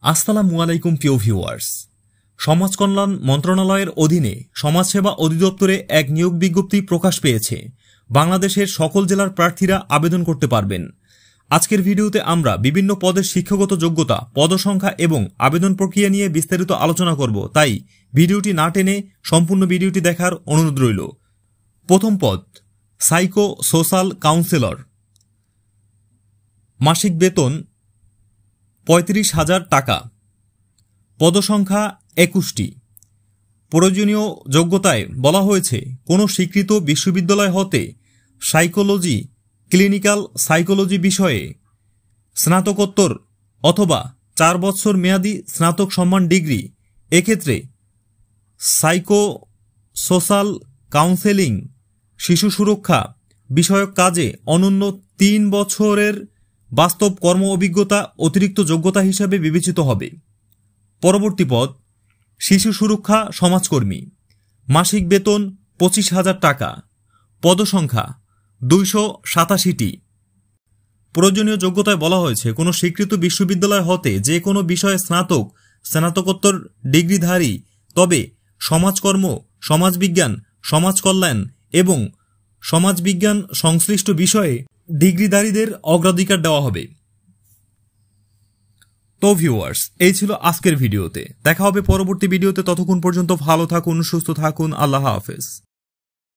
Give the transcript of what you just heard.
আসসালামু আলাইকুম প্রিয় ভিউয়ার্স। সমাজ কল্যাণ মন্ত্রণালয়ের অধীনে সমাজসেবা অধিদপ্তরে এক নিয়োগ বিজ্ঞপ্তি প্রকাশ পেয়েছে। বাংলাদেশের সকল জেলার প্রার্থীরা আবেদন করতে পারবেন। আজকের ভিডিওতে আমরা বিভিন্ন পদের শিক্ষাগত যোগ্যতা, পদসংখ্যা এবং আবেদন প্রক্রিয়া নিয়ে বিস্তারিত আলোচনা করব, তাই ভিডিওটি না টেনে সম্পূর্ণ ভিডিওটি দেখার অনুরোধ রইল। প্রথম পদ সাইকো সোশ্যাল কাউন্সিলর, মাসিক বেতন 35,000 টাকা, পদসংখ্যা 21টি। প্রয়োজনীয় যোগ্যতায় বলা হয়েছে কোনো স্বীকৃত বিশ্ববিদ্যালয় হতে সাইকোলজি, ক্লিনিক্যাল সাইকোলজি বিষয়ে স্নাতকোত্তর অথবা 4 বছর মেয়াদী স্নাতক সম্মান ডিগ্রি। এক্ষেত্রে সাইকো সোশ্যাল কাউন্সেলিং, শিশু সুরক্ষা বিষয়ক কাজে অনন্য 3 বছরের বাস্তব কর্ম অভিজ্ঞতা অতিরিক্ত যোগ্যতা হিসাবে বিবেচিত হবে। পরবর্তী পদ শিশু সুরক্ষা সমাজকর্মী, মাসিক বেতন 25,000 টাকা, পদসংখ্যা 287টি। প্রয়োজনীয় যোগ্যতায় বলা হয়েছে কোনো স্বীকৃত বিশ্ববিদ্যালয় হতে যে কোনো বিষয়ে স্নাতক, স্নাতকোত্তর ডিগ্রিধারী, তবে সমাজকর্ম, সমাজবিজ্ঞান, সমাজকল্যাণ এবং সমাজবিজ্ঞান সংশ্লিষ্ট বিষয়ে ডিগ্রিধারীদের অগ্রাধিকার দেওয়া হবে। তো ভিউয়ার্স, এই ছিল আজকের ভিডিওতে। দেখা হবে পরবর্তী ভিডিওতে। ততক্ষণ পর্যন্ত ভালো থাকুন, সুস্থ থাকুন। আল্লাহ হাফেজ।